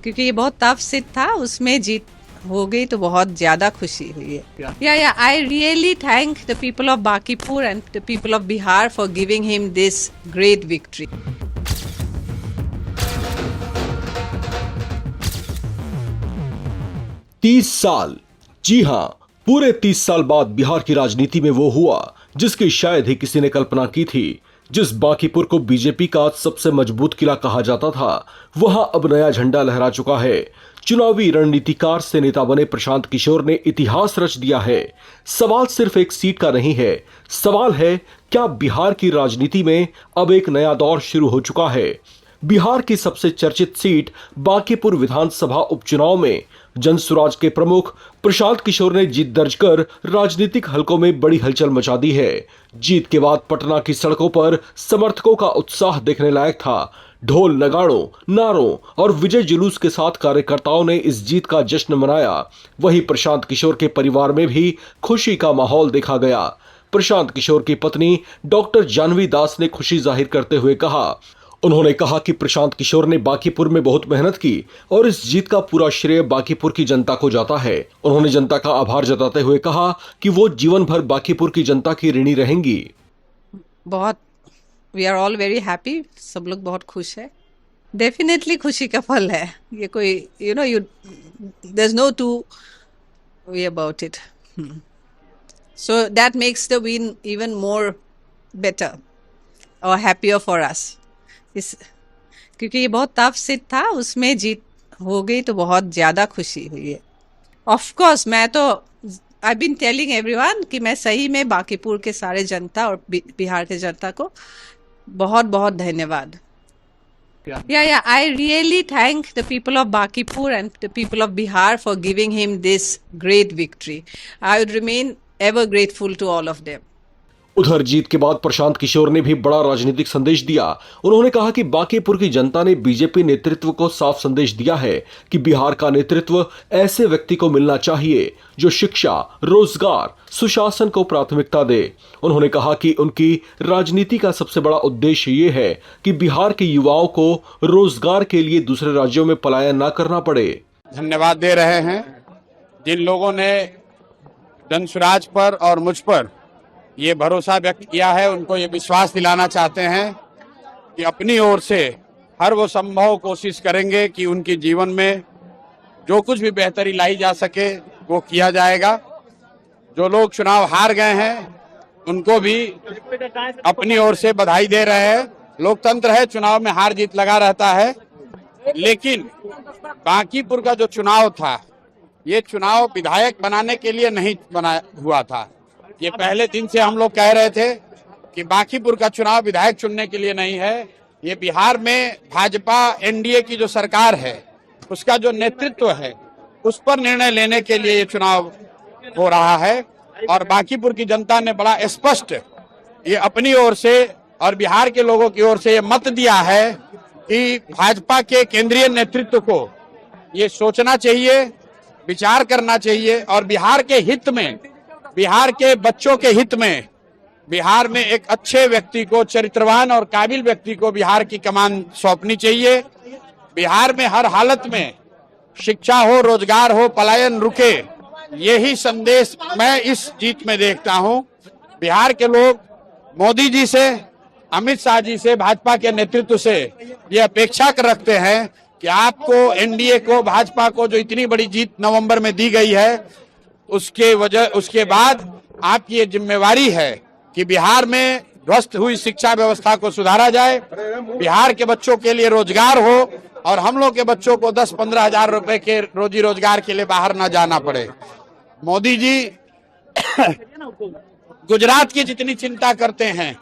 क्योंकि ये बहुत टफ सीट था, उसमें जीत हो गई तो बहुत ज्यादा खुशी हुई है। या I really thank the people of Bankipur and the people of Bihar for giving him this great victory. 30 साल, जी हां, पूरे 30 साल बाद बिहार की राजनीति में वो हुआ जिसकी शायद ही किसी ने कल्पना की थी। जिस बांकीपुर को बीजेपी का सबसे मजबूत किला कहा जाता था, वहां अब नया झंडा लहरा चुका है। चुनावी रणनीतिकार से नेता बने प्रशांत किशोर ने इतिहास रच दिया है। सवाल सिर्फ एक सीट का नहीं है, सवाल है क्या बिहार की राजनीति में अब एक नया दौर शुरू हो चुका है। बिहार की सबसे चर्चित सीट बांकीपुर विधानसभा उपचुनाव में जनसुराज के प्रमुख प्रशांत किशोर ने जीत दर्ज कर राजनीतिक हलकों में बड़ी हलचल मचा दी है। जीत के बाद पटना की सड़कों पर समर्थकों का उत्साह देखने लायक था। ढोल नगाड़ों, नारों और विजय जुलूस के साथ कार्यकर्ताओं ने इस जीत का जश्न मनाया। वहीं प्रशांत किशोर के परिवार में भी खुशी का माहौल देखा गया। प्रशांत किशोर की पत्नी डॉक्टर जानवी दास ने खुशी जाहिर करते हुए कहा, उन्होंने कहा कि प्रशांत किशोर ने बांकीपुर में बहुत मेहनत की और इस जीत का पूरा श्रेय बांकीपुर की जनता को जाता है। उन्होंने जनता का आभार जताते हुए कहा कि वो जीवन भर बांकीपुर की जनता की ऋणी रहेंगी। बहुत we are all very happy, सब लोग बहुत खुश है। डेफिनेटली खुशी का फल है ये, कोई you there is no two way about it. So that makes the win even more better और हैप्पियर फॉर अस। क्योंकि ये बहुत टफ सीट था, उसमें जीत हो गई तो बहुत ज़्यादा खुशी हुई है। ऑफ कोर्स मैं तो आई बीन टेलिंग एवरीवन कि मैं सही में बांकीपुर के सारे जनता और बिहार के जनता को बहुत बहुत धन्यवाद। या I really thank the people of Bankipur and the people of Bihar for giving him this great victory. I would remain ever grateful to all of them. उधर जीत के बाद प्रशांत किशोर ने भी बड़ा राजनीतिक संदेश दिया। उन्होंने कहा कि बांकीपुर की जनता ने बीजेपी नेतृत्व को साफ संदेश दिया है कि बिहार का नेतृत्व ऐसे व्यक्ति को मिलना चाहिए जो शिक्षा, रोजगार, सुशासन को प्राथमिकता दे। उन्होंने कहा कि उनकी राजनीति का सबसे बड़ा उद्देश्य ये है कि बिहार के युवाओं को रोजगार के लिए दूसरे राज्यों में पलायन न करना पड़े। धन्यवाद दे रहे हैं जिन लोगों ने जनसुराज पर और मुझ पर ये भरोसा व्यक्त किया है, उनको ये विश्वास दिलाना चाहते हैं कि अपनी ओर से हर वो संभव कोशिश करेंगे कि उनके जीवन में जो कुछ भी बेहतरी लाई जा सके वो किया जाएगा। जो लोग चुनाव हार गए हैं उनको भी अपनी ओर से बधाई दे रहे हैं। लोकतंत्र है, चुनाव में हार जीत लगा रहता है, लेकिन बांकीपुर का जो चुनाव था, ये चुनाव विधायक बनाने के लिए नहीं बना हुआ था। ये पहले दिन से हम लोग कह रहे थे कि बांकीपुर का चुनाव विधायक चुनने के लिए नहीं है। ये बिहार में भाजपा एनडीए की जो सरकार है उसका जो नेतृत्व है उस पर निर्णय लेने के लिए ये चुनाव हो रहा है। और बांकीपुर की जनता ने बड़ा स्पष्ट ये अपनी ओर से और बिहार के लोगों की ओर से ये मत दिया है कि भाजपा के केंद्रीय नेतृत्व को ये सोचना चाहिए, विचार करना चाहिए और बिहार के हित में, बिहार के बच्चों के हित में, बिहार में एक अच्छे व्यक्ति को, चरित्रवान और काबिल व्यक्ति को बिहार की कमान सौंपनी चाहिए। बिहार में हर हालत में शिक्षा हो, रोजगार हो, पलायन रुके, यही संदेश मैं इस जीत में देखता हूं। बिहार के लोग मोदी जी से, अमित शाह जी से, भाजपा के नेतृत्व से ये अपेक्षा कर रखते हैं कि आपको, एनडीए को, भाजपा को जो इतनी बड़ी जीत नवंबर में दी गई है उसके बाद आपकी ये जिम्मेवारी है कि बिहार में ध्वस्त हुई शिक्षा व्यवस्था को सुधारा जाए, बिहार के बच्चों के लिए रोजगार हो और हम लोग के बच्चों को 10-15 हजार रुपए के रोजी रोजगार के लिए बाहर ना जाना पड़े। मोदी जी गुजरात की जितनी चिंता करते हैं,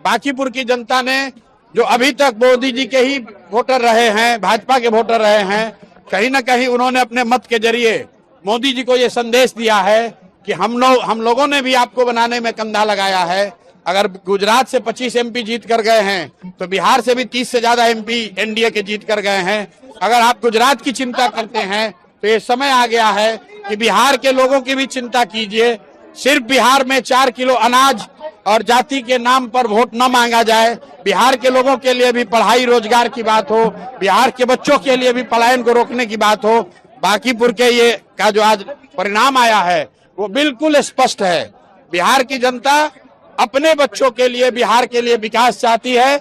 बांकीपुर की जनता ने जो अभी तक मोदी जी के ही वोटर रहे हैं, भाजपा के वोटर रहे हैं, कहीं ना कहीं उन्होंने अपने मत के जरिए मोदी जी को ये संदेश दिया है कि हम लोगों ने भी आपको बनाने में कंधा लगाया है। अगर गुजरात से 25 एमपी जीत कर गए हैं तो बिहार से भी 30 से ज्यादा एमपी एनडीए के जीत कर गए हैं। अगर आप गुजरात की चिंता करते हैं तो ये समय आ गया है कि बिहार के लोगों की भी चिंता कीजिए। सिर्फ बिहार में 4 किलो अनाज और जाति के नाम पर वोट न मांगा जाए। बिहार के लोगों के लिए भी पढ़ाई रोजगार की बात हो, बिहार के बच्चों के लिए भी पलायन को रोकने की बात हो। बांकीपुर के ये का जो आज परिणाम आया है वो बिल्कुल स्पष्ट है। बिहार की जनता अपने बच्चों के लिए, बिहार के लिए विकास चाहती है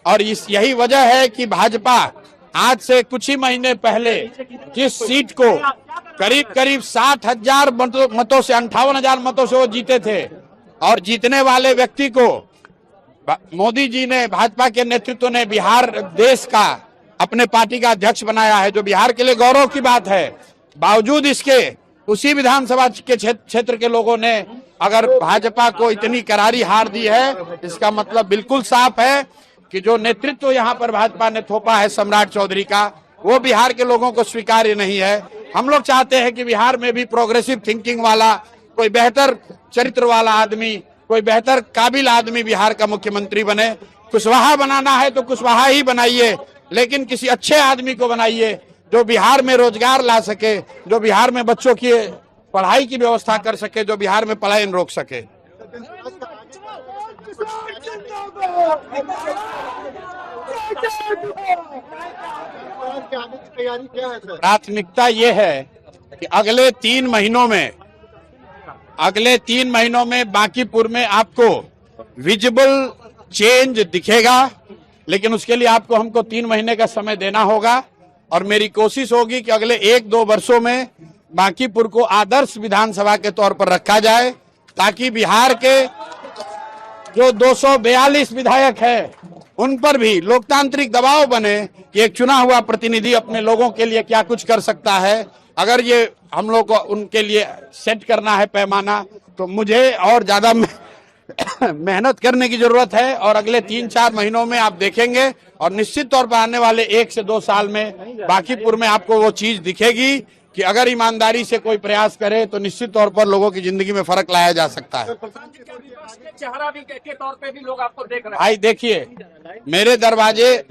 और यही वजह है कि भाजपा आज से कुछ ही महीने पहले जिस सीट को करीब करीब 60,000 मतों से 58,000 मतों से वो जीते थे और जीतने वाले व्यक्ति को मोदी जी ने, भाजपा के नेतृत्व ने बिहार देश का अपने पार्टी का अध्यक्ष बनाया है, जो बिहार के लिए गौरव की बात है। बावजूद इसके उसी विधानसभा के क्षेत्र के लोगों ने अगर भाजपा को इतनी करारी हार दी है, इसका मतलब बिल्कुल साफ है कि जो नेतृत्व यहाँ पर भाजपा ने थोपा है सम्राट चौधरी का, वो बिहार के लोगों को स्वीकार्य नहीं है। हम लोग चाहते हैं कि बिहार में भी प्रोग्रेसिव थिंकिंग वाला, कोई बेहतर चरित्र वाला आदमी, कोई बेहतर काबिल आदमी बिहार का मुख्यमंत्री बने। कुशवाहा बनाना है तो कुशवाहा ही बनाइए, लेकिन किसी अच्छे आदमी को बनाइए जो बिहार में रोजगार ला सके, जो बिहार में बच्चों की पढ़ाई की व्यवस्था कर सके, जो बिहार में पलायन रोक सके। प्राथमिकता ये है कि अगले 3 महीनों में बांकीपुर में आपको विजिबल चेंज दिखेगा, लेकिन उसके लिए आपको हमको 3 महीने का समय देना होगा और मेरी कोशिश होगी कि अगले 1-2 वर्षों में बांकीपुर को आदर्श विधानसभा के तौर पर रखा जाए, ताकि बिहार के जो 242 विधायक हैं उन पर भी लोकतांत्रिक दबाव बने कि एक चुना हुआ प्रतिनिधि अपने लोगों के लिए क्या कुछ कर सकता है। अगर ये हम लोग को उनके लिए सेट करना है पैमाना, तो मुझे और ज्यादा मेहनत करने की जरूरत है और अगले 3-4 महीनों में आप देखेंगे और निश्चित तौर पर आने वाले 1 से 2 साल में बांकीपुर में आपको वो चीज दिखेगी कि अगर ईमानदारी से कोई प्रयास करे तो निश्चित तौर पर लोगों की जिंदगी में फर्क लाया जा सकता है। चेहरा भी के तौर पे भी लोग आपको देख रहे हैं। भाई देखिए, मेरे दरवाजे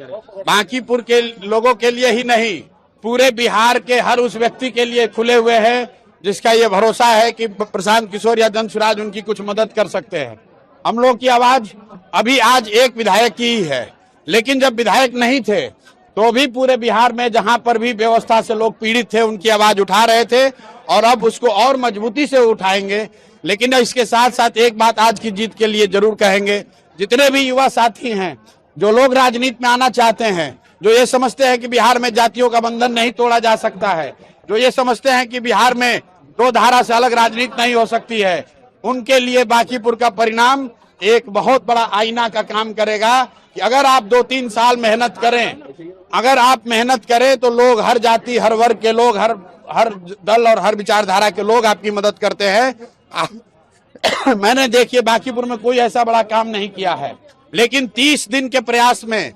बांकीपुर के लोगों के लिए ही नहीं, पूरे बिहार के हर उस व्यक्ति के लिए खुले हुए हैं जिसका ये भरोसा है कि प्रशांत किशोर या धनसुराज उनकी कुछ मदद कर सकते हैं। हम लोग की आवाज अभी आज एक विधायक की ही है, लेकिन जब विधायक नहीं थे तो भी पूरे बिहार में जहां पर भी व्यवस्था से लोग पीड़ित थे उनकी आवाज उठा रहे थे और अब उसको और मजबूती से उठाएंगे। लेकिन इसके साथ साथ एक बात आज की जीत के लिए जरूर कहेंगे, जितने भी युवा साथी हैं, जो लोग राजनीति में आना चाहते हैं, जो ये समझते हैं कि बिहार में जातियों का बंधन नहीं तोड़ा जा सकता है, जो ये समझते हैं कि बिहार में 2 धारा से अलग राजनीति नहीं हो सकती है, उनके लिए बांकीपुर का परिणाम एक बहुत बड़ा आईना का काम करेगा कि अगर आप 2-3 साल मेहनत करें, अगर आप मेहनत करें तो लोग, हर जाति, हर वर्ग के लोग, हर दल और हर विचारधारा के लोग आपकी मदद करते हैं। मैंने देखिए बांकीपुर में कोई ऐसा बड़ा काम नहीं किया है, लेकिन 30 दिन के प्रयास में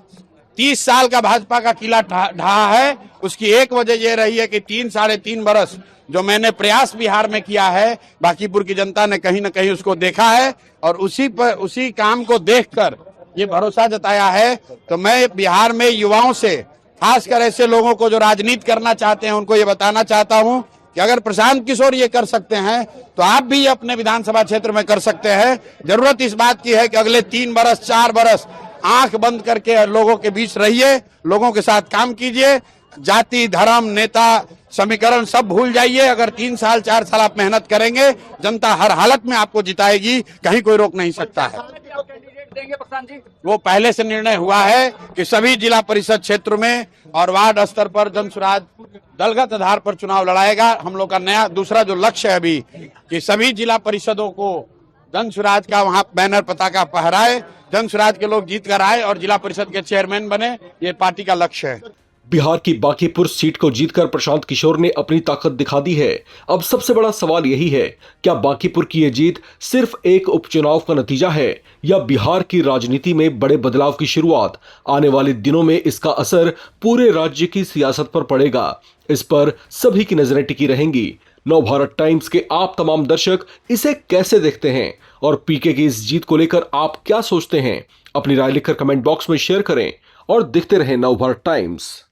30 साल का भाजपा का किला ढहा है। उसकी एक वजह यह रही है कि 3-3.5 बरस जो मैंने प्रयास बिहार में किया है, बांकीपुर की जनता ने कहीं न कहीं उसको देखा है और उसी काम को देखकर ये भरोसा जताया है। तो मैं बिहार में युवाओं से, खासकर ऐसे लोगों को जो राजनीति करना चाहते हैं, उनको ये बताना चाहता हूं कि अगर प्रशांत किशोर ये कर सकते हैं तो आप भी अपने विधानसभा क्षेत्र में कर सकते हैं। जरूरत इस बात की है कि अगले 3 बरस 4 बरस आंख बंद करके लोगों के बीच रहिए, लोगों के साथ काम कीजिए, जाति, धर्म, नेता, समीकरण सब भूल जाइए। अगर 3 साल 4 साल आप मेहनत करेंगे, जनता हर हालत में आपको जिताएगी, कहीं कोई रोक नहीं सकता है। वो पहले से निर्णय हुआ है कि सभी जिला परिषद क्षेत्र में और वार्ड स्तर पर धनसुराज दलगत आधार पर चुनाव लड़ाएगा। हम लोग का नया दूसरा जो लक्ष्य है अभी कि सभी जिला परिषदों को धनसुराज का वहां बैनर पताका फहराए, धनसुराज के लोग जीत कर आए और जिला परिषद के चेयरमैन बने। ये पार्टी का लक्ष्य है। बिहार की बांकीपुर सीट को जीतकर प्रशांत किशोर ने अपनी ताकत दिखा दी है। अब सबसे बड़ा सवाल यही है, क्या बांकीपुर की ये जीत सिर्फ एक उपचुनाव का नतीजा है या बिहार की राजनीति में बड़े बदलाव की शुरुआत? आने वाले दिनों में इसका असर पूरे राज्य की सियासत पर पड़ेगा। इस पर सभी की नजरें टिकी रहेंगी। नवभारत टाइम्स के आप तमाम दर्शक इसे कैसे देखते हैं और पीके की इस जीत को लेकर आप क्या सोचते हैं? अपनी राय लिखकर कमेंट बॉक्स में शेयर करें और देखते रहें नवभारत टाइम्स।